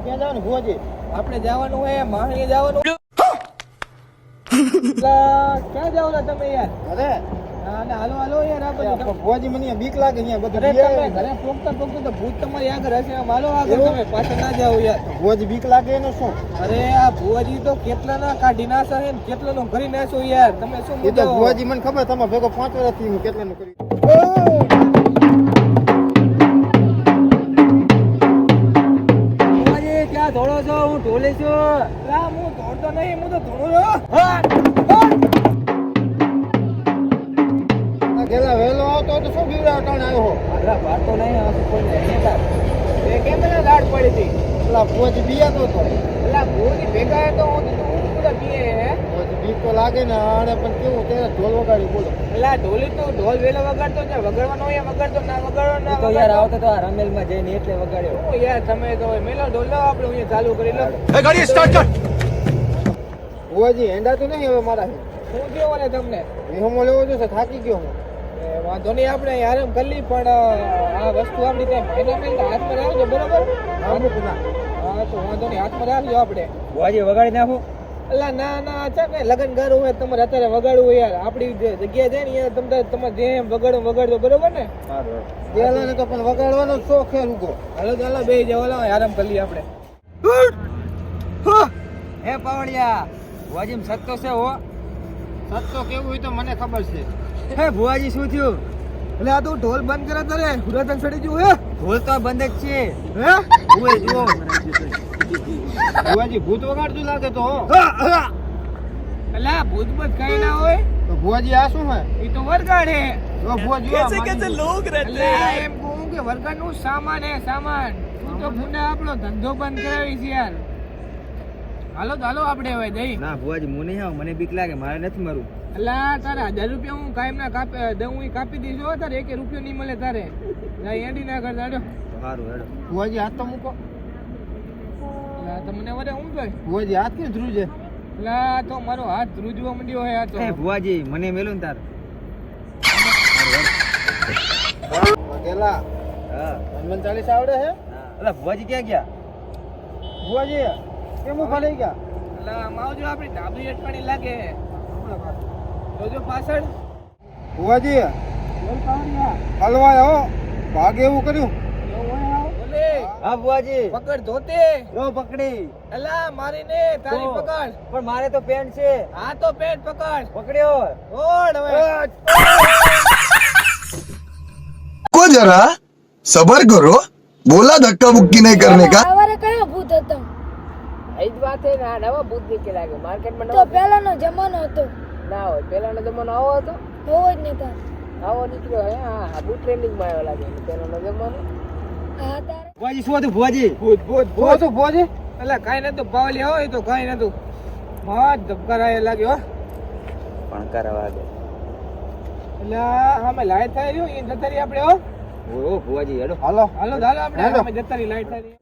ક્યાં જવાનું ભુવાજી? આપણે જવાનું હોય માહણી જવાનું. ક્યાં જાવ તમે યાર? અરે હાલો હાલો યાર આપણે ભુવાજી મને બીક લાગે અહીંયા બધું. ઘરે પોગતા તો ભૂત તમારી આગળ હશે. હાલો આગળ તમે પાછળ ના જાવ યાર. ભુવાજી બીક લાગે એનું શું? અરે આ ભુવાજી તો કેટલા ના કાઢી નાખે ને કેટલા નું કરી નાખો યાર. તમે શું એ તો ભુવાજી મને ખબર, તમે ભેગો 5 વર્ષથી હું કેટલાનું કર્યું. ભુવાજી ક્યાં ધોળો છો? હું ઢોલે છું. હું ધોળતો નહીં, હું તો ધોળો ગેલા વહેલો આવતો તો શું બીવડા ટાણ આવ્યો હો? અરે વાત તો નહીં આવશે કોઈ નેતા. એ કેમ ના દાડ પડી હતી? પેલા ભુવાજી બીયાતો હતો. પેલા ભુવાજી ભેગા તો હું બધા પીએ હે. ભુવાજી બીક તો લાગે ને આને, પણ કેવું ત્યારે ઢોલ વગાડી બોલો. પેલા ઢોલી તો ઢોલ વેલો વગાડતો છે, વગાડવાનો હોય વગાડતો ના વગાડવાનો ના તો યાર આવતો તો આ રમેલમાં જઈને એટલે વગાડ્યો. ઓ યાર તમે તો મેલો ઢોલ લાવો, આપણે અહીંયા ચાલુ કરી લો. ગાડી સ્ટાર્ટ કર. ભુવાજી હેંડા તો નહીં હવે મારા. શું કેવો ને તમને? વિહોમો લેવો જોશે, થાકી ગયો હું. વાંધો નહીં, આપણે આરામ કરી લઈ, પણ આ વસ્તુ આપણી ત્યાં ફાઇનલ હાથમાં રાખજો બરોબર? અમુક ના. હા તો વાંધો નહીં, હાથમાં રાખજો આપણે. ભુવાજી વગાડી નાખો. અલા ના ના છે ને લગન ગારું હોય તમારે અત્યારે વગાડવું હોય યાર. આપણી જે જગ્યા છે ને અહીંયા તમારે જેમ વગાડજો બરોબર ને? ગેલા ને તો પણ વગાડવાનો શોખ છે રૂકો. હાલો ચાલો બે જાવ, આરામ કરી લઈએ આપણે. હે પાવડિયા, ભુવાજી સત્તો છે હો. સત્તો કેવું હોય તો મને ખબર છે. હે ભુવાજી શું થયું? એટલે આ તું ઢોલ બંધ કરે તારે હુરાતન સડી ગયું હે? ઢોલ તો બંધ જ છે. હે ઓય જુઓ. ભુવાજી ભૂત વગાડતું લાગે તો. અલા ભૂત બત કઈ ના હોય તો ભુવાજી આ શું હે? એ તો વરગાડ હે. તો ભુવાજી લોગ અલા એમ કહું કે વરગાડ નું સામાન હે સામાન. તું તો પુના આપણો ધંધો બંધ કરાવી છે યાર. હાલો તો હાલો આપણે હવે જઈ. ના ભુવાજી હું નહીં આવું, મને બીક લાગે, મારે નથી મારું. અલા તારા 1000 રૂપિયા હું કાયમ ના દઉં કાપી દઈશ હો. તારે 1 રૂપિયો નહીં મળે તારે. એડી ના કરતા હેડો. સારું હેડો. ભુવાજી હાથ તો મૂકો. અલા તમને વરે હું જોઈ? ભુવાજી હાથ કેમ ધ્રુજે? અલા તો મારો હાથ ધ્રુજવા માંડ્યો હે આ તો. હે ભુવાજી મને મેલું ને તાર. ગેલા હા. હનુમાન ચાલીસા આવડે હે? અલા ભુવાજી ક્યાં ગયા? ભુવાજી કેમ ઉભા રહી ગયા? અલા માવજો આપણી ડાબી અટકણી લાગે. જોજો પાછળ. ભુવાજી બોલ પાવડિયા. હલવાય હો, ભાગે એવું કર્યું. બોલે હા ભુવાજી. પકડ ધોતે. લો પકડી. અલા મારી ને તારી તો. પકડ. પણ મારે તો પેન્ટ છે. હા તો પેટ પકડ. પકડ્યો. ઓડ હવે. को जरा सबर करो, बोला धक्का मुक्की नहीं करने का। સવારે કયો ભૂત હતો? એ જ વાત છે ને, આ નવા ભૂત નીકળે લાગે માર્કેટમાં. તો પહેલાનો જમાનો હતો. ના હોય, પહેલાનો જમાનો આવો હતો. હોવો જ નતા. આવો નીકળ્યો હે. હા બૂટ ટ્રેન્ડિંગ માં આવ્યો લાગે પહેલાનો જમાનો. હા તારે ભુવાજી શું હતું ભુવાજી? ભૂત ભૂત ભૂત તો ભુવાજી અલા કાઈ નતું પાવલી હોય તો કાઈ નતું. માં ધબકારા લાગ્યો. પણ કરવા દે. અલા અમે લાઈટ થઈ રહ્યું એ જતા રહી આપણે હો. ઓ ભુવાજી હેડો. હાલો હાલો હાલો આપણે હેલો. અમે જતા રહી લાઈટ થઈ રહી.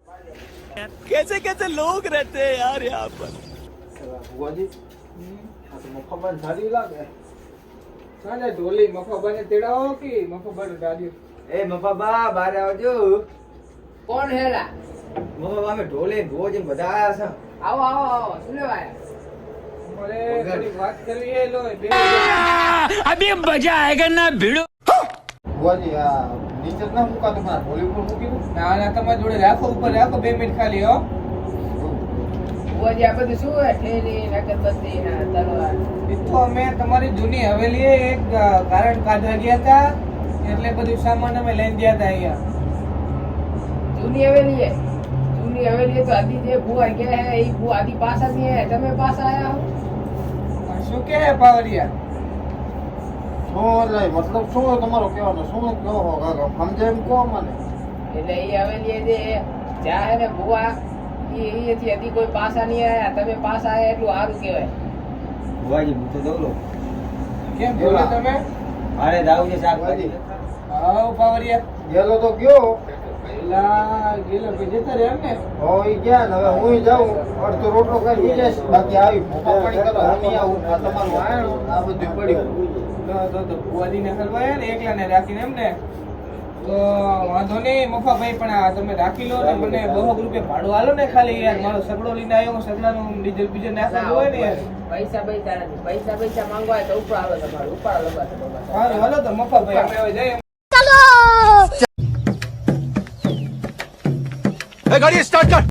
ભુવાજી આ તો મફા ઝાડી લાગે. સાને ઢોલી મફાબાને તેડાવો કે મફાબાને દાદી. એ મફાબા બહાર આવજો. કોણ હેલા? મફાબા અમે ઢોલે ભુવાજી બધા આયા છે. આવો આવો આવો શું લેવા આયા? અરે થોડી વાત કરવી હે લો બે. ભુવાજી આ નીચે જ ના મૂકાતો, પણ આ ઢોલી ઉપર મૂકી દઉં. ના ના તમારી જોડે રાખો, ઉપર રાખો 2 મિનિટ ખાલી હો. બુઆજી આ બધું શું હે? ઠેલી નગરબત્તી ના તલવાર. એ તો અમે તમારી જૂની હવેલીએ એક કારણ કાઢવા ગયા હતા, એટલે બધું સામાન અમે લઈને ગયા હતા અહીંયા. જૂની હવેલી તો આદી જે ભુવા ગયા હે એ ભુવા આદી પાછા ની હે, તમે પાછા આયા હો. શું કે પાવરિયા? શું લે મતલબ શું તમારો કહેવાનો? શું કહો કાકા, સમજે એમ કહો મને. એટલે એ હવેલી જે જ્યાં હે ને ભુવા એ થી આદી કોઈ પાછા નહીં આયા, તમે પાછા આયા એટલું સારું કહેવાય. ભુવાજી હું તો દઉં. કેમ બોલે તમે? મારે દાવું છે શાકભાજી. આવો પાવરિયા. ગેલો તો ગયો. પેલા ગેલો ભાઈ જતા રે એમ ને? હો ઈ ગયા ને હવે હું જાઉં, અડધો રોટલો ખાઈ વિજેશ, બાકી આવી ભૂખા પાણી કરો. હું નહીં આવું, આ તમારું આયણું આ બધું પડ્યું. તો બુઆજીને હલવાયા ને એકલાને રાખીને એમ ને? તો વાંધો નહીં મફાભાઈ, પણ આ તમે રાખી લો ને મને 200 રૂપિયા ભાડું આલો ને ખાલી યાર. મારો સગડો લઈને આવ્યો હું, સગડાનું ડીઝલ બીજલ નાખવાનું હોય ને યાર. પૈસા નથી. પૈસા માંગવા હોય તો ઉપાડો તમારું, ઉપાડો લગાડો. હાલો હાલો તો મફાભાઈ અમે હવે જઈએ. गाड़ी स्टार्ट कर